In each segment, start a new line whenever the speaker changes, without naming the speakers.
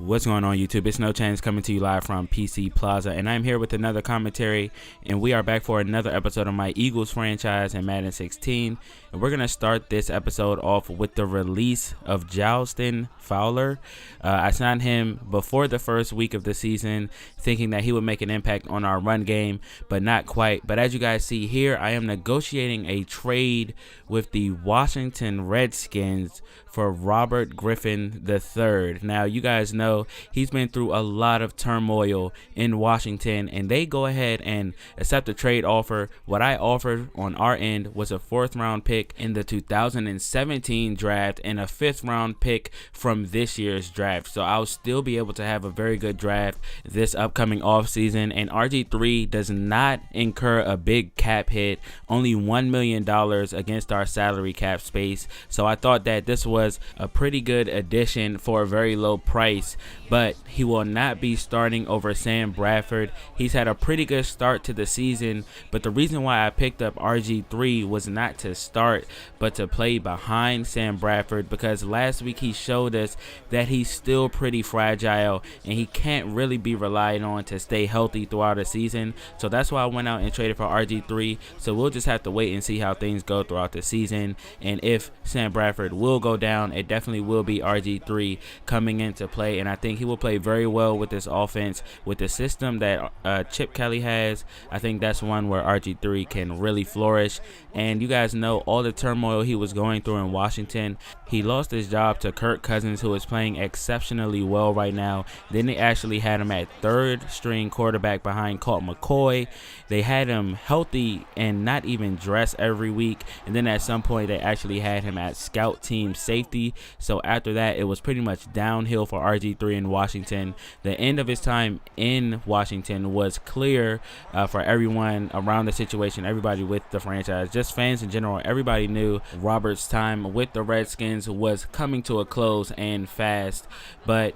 What's going on, YouTube? It's No Change coming to you live from PC Plaza, and I'm here with another commentary, and we are back for another episode of my Eagles franchise in Madden 16, and we're going to start this episode off with the release of Justin Fowler. I signed him before the first week of the season, thinking that he would make an impact on our run game, but not quite. But as you guys see here, I am negotiating a trade with the Washington Redskins for Robert Griffin III. Now, you guys know he's been through a lot of turmoil in Washington, and they go ahead and accept a trade offer. What I offered on our end was a 4th round pick in the 2017 draft and a 5th round pick from this year's draft. So I'll still be able to have a very good draft this upcoming offseason, and RG3 does not incur a big cap hit, only $1 million against our salary cap space. So I thought that this was a pretty good addition for a very low price, but he will not be starting over Sam Bradford. He's had a pretty good start to the season, but the reason why I picked up RG3 was not to start, but to play behind Sam Bradford, because last week he showed us that he's still pretty fragile and he can't really be relied on to stay healthy throughout the season. So that's why I went out and traded for RG3. So we'll just have to wait and see how things go throughout the season, and if Sam Bradford will go down, it definitely will be RG3 coming into play, and I think he will play very well with this offense, with the system that Chip Kelly has. I think that's one where RG3 can really flourish. And you guys know all the turmoil he was going through in Washington. He lost his job to Kirk Cousins, who is playing exceptionally well right now. Then they actually had him at 3rd string quarterback behind Colt McCoy. They had him healthy and not even dress every week, and then at some point they actually had him at scout team safety. So after that, it was pretty much downhill for RG3 in Washington. The end of his time in Washington was clear for everyone around the situation, everybody with the franchise, just fans in general. Everybody knew Robert's time with the Redskins was coming to a close and fast, but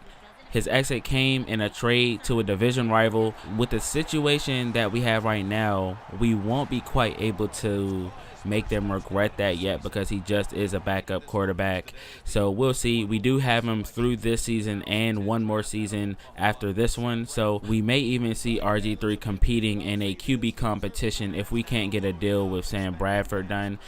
his exit came in a trade to a division rival. With the situation that we have right now, we won't be quite able to make them regret that yet, because he just is a backup quarterback. So we'll see. We do have him through this season and one more season after this one, so we may even see RG3 competing in a QB competition if we can't get a deal with Sam Bradford done.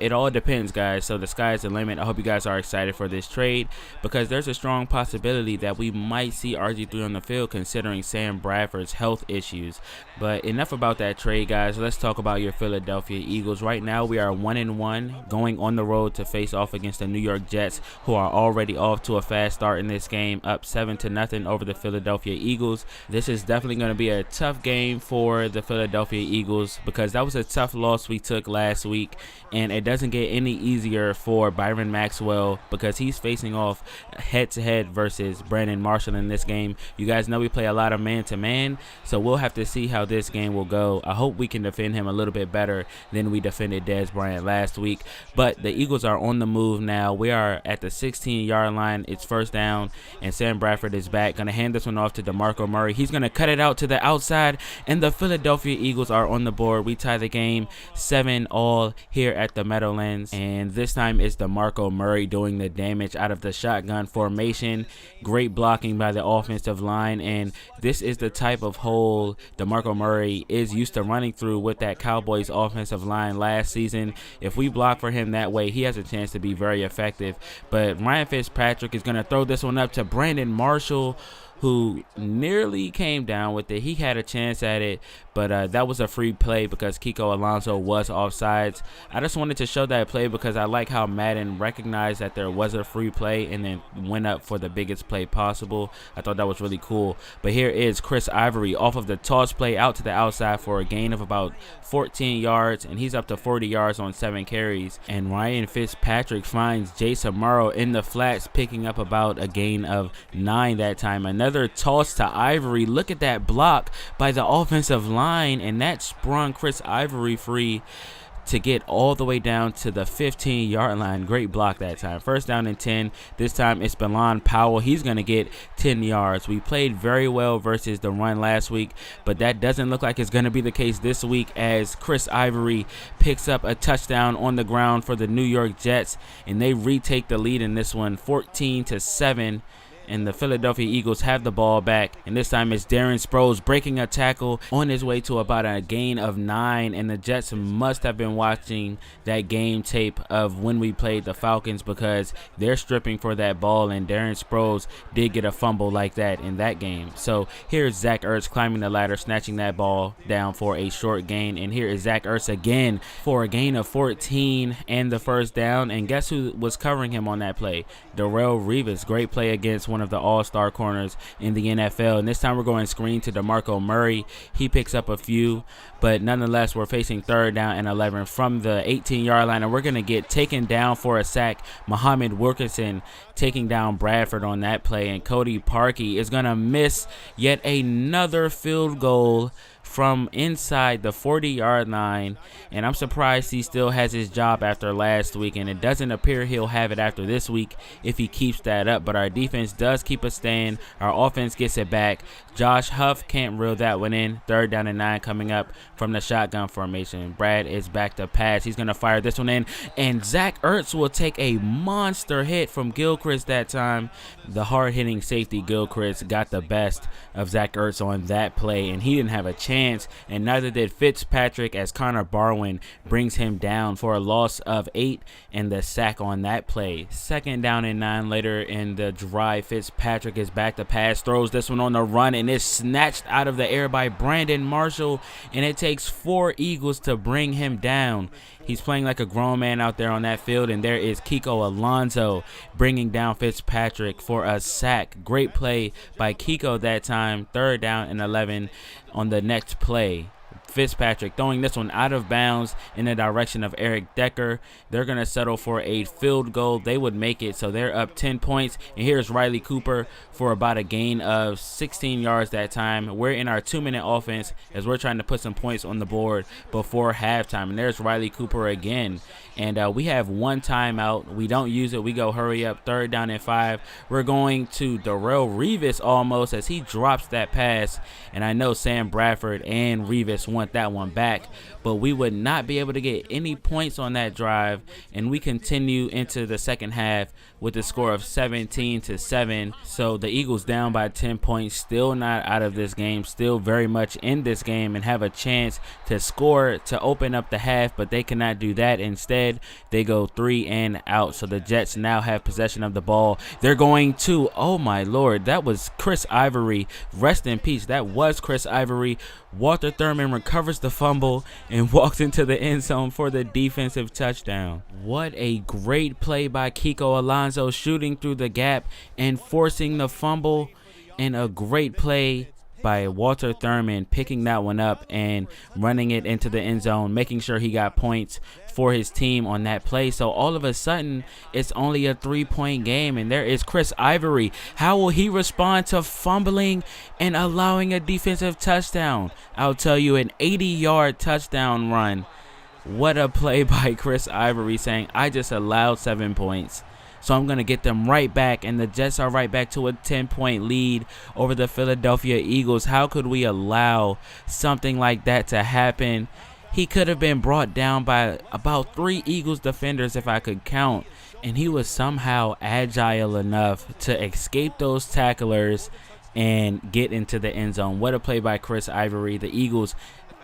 It all depends, guys, so the sky's the limit. I hope you guys are excited for this trade, because there's a strong possibility that we might see RG3 on the field considering Sam Bradford's health issues. But enough about that trade, guys. Let's talk about your Philadelphia Eagles. Right now we are 1-1, going on the road to face off against the New York Jets, who are already off to a fast start in this game, up 7-0 over the Philadelphia Eagles. This is definitely going to be a tough game for the Philadelphia Eagles, because that was a tough loss we took last week, and it doesn't get any easier for Byron Maxwell, because he's facing off head-to-head versus Brandon Marshall in this game. You guys know we play a lot of man-to-man, so we'll have to see how this game will go. I hope we can defend him a little bit better than we defended Dez Bryant last week. But the Eagles are on the move now. We are at the 16-yard line. It's 1st down, and Sam Bradford is back. Going to hand this one off to DeMarco Murray. He's going to cut it out to the outside, and the Philadelphia Eagles are on the board. We tie the game 7-all here at the Meadowlands, and this time it's DeMarco Murray doing the damage out of the shotgun formation. Great blocking by the offensive line, and this is the type of hole DeMarco Murray is used to running through with that Cowboys offensive line last season. If we block for him that way, he has a chance to be very effective. But Ryan Fitzpatrick is going to throw this one up to Brandon Marshall, who nearly came down with it. He had a chance at it, but that was a free play because Kiko Alonso was offsides. I just wanted to show that play because I like how Madden recognized that there was a free play and then went up for the biggest play possible. I thought that was really cool. But here is Chris Ivory off of the toss play out to the outside for a gain of about 14 yards, and he's up to 40 yards on 7 carries. And Ryan Fitzpatrick finds Jason Morrow in the flats, picking up about a gain of 9 that time. Another toss to Ivory. Look at that block by the offensive line, and that sprung Chris Ivory free to get all the way down to the 15-yard line. Great block that time. 1st down and 10. This time it's Bilal Powell. He's going to get 10 yards. We played very well versus the run last week, but that doesn't look like it's going to be the case this week as Chris Ivory picks up a touchdown on the ground for the New York Jets, and they retake the lead in this one 14-7. and the Philadelphia Eagles have the ball back, and this time it's Darren Sproles breaking a tackle on his way to about a gain of 9, and the Jets must have been watching that game tape of when we played the Falcons, because they're stripping for that ball, and Darren Sproles did get a fumble like that in that game. So here's Zach Ertz climbing the ladder, snatching that ball down for a short gain, and here is Zach Ertz again for a gain of 14 and the first down. And guess who was covering him on that play? Darrelle Revis. Great play against one of the all-star corners in the NFL, and this time we're going screen to DeMarco Murray. He picks up a few, but nonetheless we're facing 3rd down and 11 from the 18-yard line, and we're going to get taken down for a sack. Muhammad Wilkerson taking down Bradford on that play, and Cody Parkey is going to miss yet another field goal from inside the 40-yard line, and I'm surprised he still has his job after last week, and it doesn't appear he'll have it after this week if he keeps that up. But our defense does keep us staying. Our offense gets it back. Josh Huff can't reel that one in. 3rd down and 9 coming up from the shotgun formation. Brad is back to pass. He's going to fire this one in, and Zach Ertz will take a monster hit from Gilchrist that time. The hard-hitting safety Gilchrist got the best of Zach Ertz on that play, and he didn't have a chance, and neither did Fitzpatrick, as Connor Barwin brings him down for a loss of 8 and the sack on that play. 2nd down and 9 later in the drive. Fitzpatrick is back to pass, throws this one on the run, and it's snatched out of the air by Brandon Marshall, and it takes 4 Eagles to bring him down. He's playing like a grown man out there on that field, and there is Kiko Alonso bringing down Fitzpatrick for a sack. Great play by Kiko that time. 3rd down and 11 on the next play. Fitzpatrick throwing this one out of bounds in the direction of Eric Decker. They're going to settle for a field goal. They would make it, so they're up 10 points. And here's Riley Cooper for about a gain of 16 yards that time. We're in our 2-minute offense as we're trying to put some points on the board before halftime. And there's Riley Cooper again. And we have 1 timeout. We don't use it. We go hurry up. 3rd down and 5. We're going to Darrelle Revis almost as he drops that pass. And I know Sam Bradford and Revis want that one back, but we would not be able to get any points on that drive, and we continue into the second half with a score of 17-7. So the Eagles down by 10 points, still not out of this game, still very much in this game, and have a chance to score to open up the half, but they cannot do that. Instead, they go 3 and out. So the Jets now have possession of the ball. They're going to, oh my Lord, that was Chris Ivory. Rest in peace. That was Chris Ivory. Walter Thurman recovers the fumble and walks into the end zone for the defensive touchdown. What a great play by Kiko Alonso, shooting through the gap and forcing the fumble, and a great play by Walter Thurman picking that one up and running it into the end zone, making sure he got points for his team on that play. So all of a sudden, it's only a 3-point game, and there is Chris Ivory. How will he respond to fumbling and allowing a defensive touchdown? I'll tell you, an 80-yard touchdown run. What a play by Chris Ivory, saying, I just allowed 7 points, so I'm going to get them right back. And the Jets are right back to a 10-point lead over the Philadelphia Eagles. How could we allow something like that to happen? He could have been brought down by about 3 Eagles defenders if I could count, and he was somehow agile enough to escape those tacklers and get into the end zone. What a play by Chris Ivory. The Eagles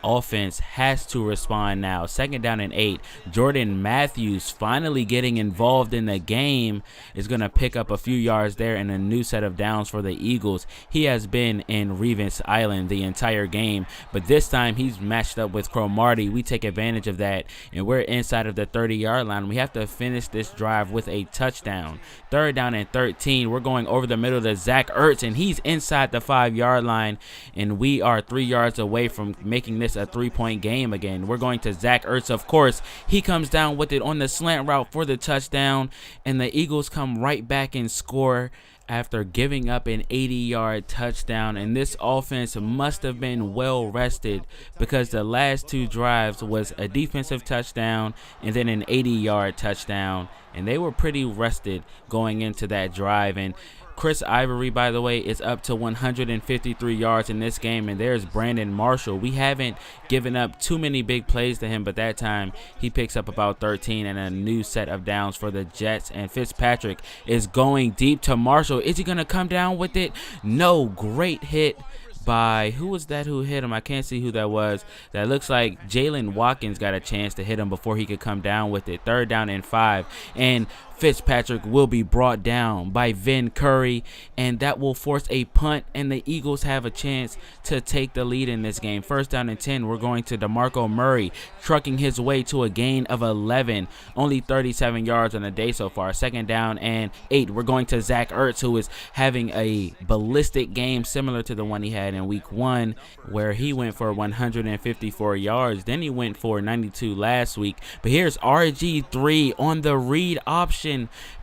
offense has to respond now. 2nd down and 8. Jordan Matthews finally getting involved in the game is going to pick up a few yards there and a new set of downs for the Eagles. He has been in Revis Island the entire game, but this time he's matched up with Cromartie. We take advantage of that, and we're inside of the 30-yard line. We have to finish this drive with a touchdown. 3rd down and 13. We're going over the middle to Zach Ertz, and he's inside the 5-yard line, and we are 3 yards away from making this a 3-point game again. We're going to Zach Ertz, of course. He comes down with it on the slant route for the touchdown, and the Eagles come right back and score after giving up an 80-yard touchdown. And this offense must have been well rested, because the last 2 drives was a defensive touchdown and then an 80-yard touchdown, and they were pretty rested going into that drive. And Chris Ivory, by the way, is up to 153 yards in this game, and there's Brandon Marshall. We haven't given up too many big plays to him, but that time he picks up about 13 and a new set of downs for the Jets. And Fitzpatrick is going deep to Marshall. Is he going to come down with it? No. Great hit by, who was that who hit him? I can't see who that was. That looks like Jalen Watkins got a chance to hit him before he could come down with it. 3rd down and 5. And Fitzpatrick will be brought down by Vin Curry, and that will force a punt, and the Eagles have a chance to take the lead in this game. 1st down and 10, we're going to DeMarco Murray, trucking his way to a gain of 11, only 37 yards on the day so far. 2nd down and 8, we're going to Zach Ertz, who is having a ballistic game similar to the one he had in week 1, where he went for 154 yards. Then he went for 92 last week. But here's RG3 on the read option,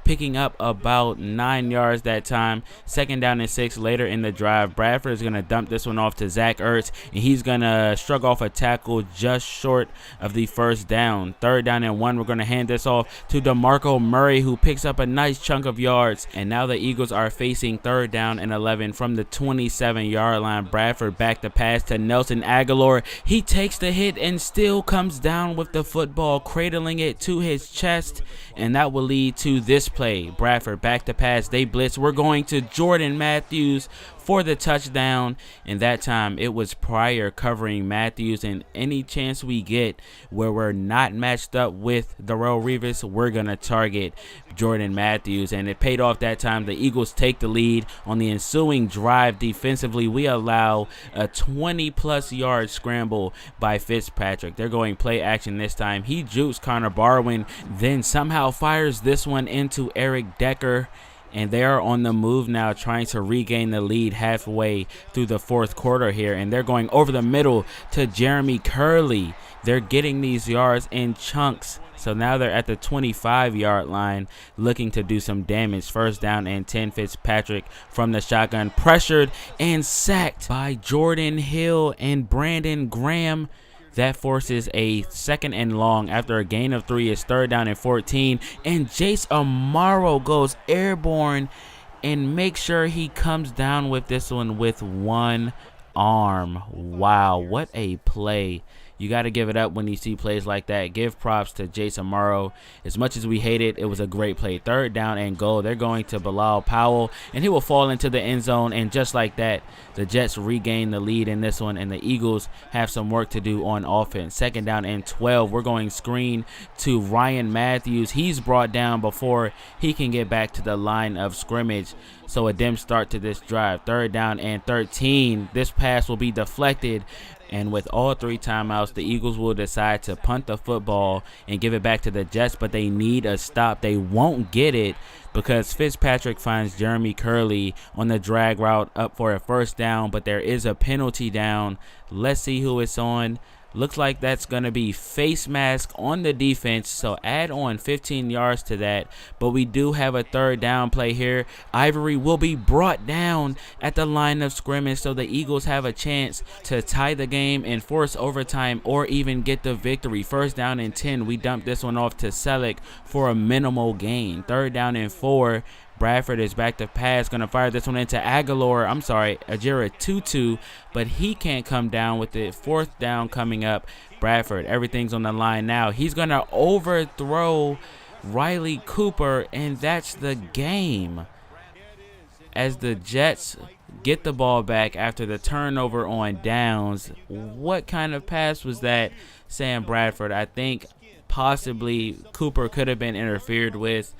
picking up about 9 yards that time. 2nd down and 6 later in the drive. Bradford is going to dump this one off to Zach Ertz, and he's going to shrug off a tackle just short of the 1st down. 3rd down and 1, we're going to hand this off to DeMarco Murray, who picks up a nice chunk of yards. And now the Eagles are facing 3rd down and 11 from the 27-yard line. Bradford back to pass to Nelson Aguilar. He takes the hit and still comes down with the football, cradling it to his chest, and that will lead to this play. Bradford back to pass. They blitz. We're going to Jordan Matthews for the touchdown, and that time it was Pryor covering Matthews, and any chance we get where we're not matched up with Darrelle Revis, we're going to target Jordan Matthews, and it paid off that time. The Eagles take the lead. On the ensuing drive defensively, we allow a 20-plus yard scramble by Fitzpatrick. They're going play action this time. He jukes Connor Barwin, then somehow fires this one into Eric Decker, and they are on the move now, trying to regain the lead halfway through the 4th quarter here. And they're going over the middle to Jeremy Curley. They're getting these yards in chunks. So now they're at the 25-yard line looking to do some damage. 1st down and 10. Fitzpatrick from the shotgun, pressured and sacked by Jordan Hill and Brandon Graham. That forces a 2nd and long after a gain of 3. It's 3rd down and 14. And Jace Amaro goes airborne and makes sure he comes down with this one with one arm. Wow, what a play. You got to give it up when you see plays like that. Give props to Jason Morrow. As much as we hate it, it was a great play. 3rd down and goal. They're going to Bilal Powell, and he will fall into the end zone. And just like that, the Jets regain the lead in this one, and the Eagles have some work to do on offense. 2nd down and 12. We're going screen to Ryan Matthews. He's brought down before he can get back to the line of scrimmage. So a dim start to this drive. 3rd down and 13. This pass will be deflected. And with all 3 timeouts, the Eagles will decide to punt the football and give it back to the Jets, but they need a stop. They won't get it because Fitzpatrick finds Jeremy Curley on the drag route up for a 1st down, but there is a penalty down. Let's see who it's on. Looks like that's going to be face mask on the defense, so add on 15 yards to that. But we do have a 3rd down play here. Ivory will be brought down at the line of scrimmage, so the Eagles have a chance to tie the game and force overtime or even get the victory. 1st down and 10. We dump this one off to Selleck for a minimal gain. 3rd down and 4. Bradford is back to pass, going to fire this one into Ajira Tutu, but he can't come down with it. 4th down coming up. Bradford, everything's on the line now. He's going to overthrow Riley Cooper, and that's the game. As the Jets get the ball back after the turnover on downs. What kind of pass was that, Sam Bradford? I think possibly Cooper could have been interfered with.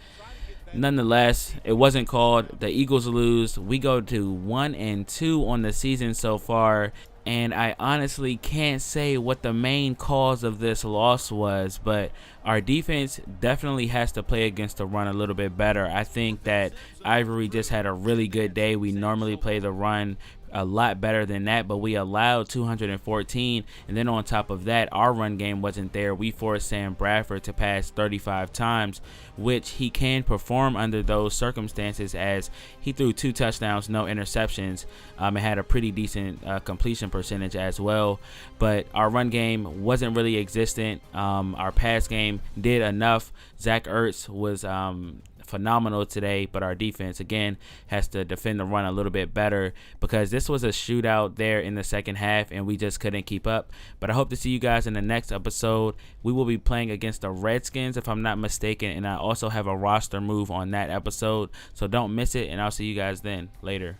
Nonetheless, it wasn't called. The Eagles lose. We go to 1-2 on the season so far, and I honestly can't say what the main cause of this loss was, but our defense definitely has to play against the run a little bit better. I think that Ivory just had a really good day. We normally play the run a lot better than that, but we allowed 214, and then on top of that, our run game wasn't there. We forced Sam Bradford to pass 35 times, which he can perform under those circumstances, as he threw 2 touchdowns, no interceptions, and had a pretty decent completion percentage as well. But our run game wasn't really existent. Our pass game did enough. Zach Ertz was phenomenal today, but our defense again has to defend the run a little bit better, because this was a shootout there in the second half and we just couldn't keep up. But I hope to see you guys in the next episode. We will be playing against the Redskins, if I'm not mistaken, and I also have a roster move on that episode, so don't miss it, and I'll see you guys then. Later.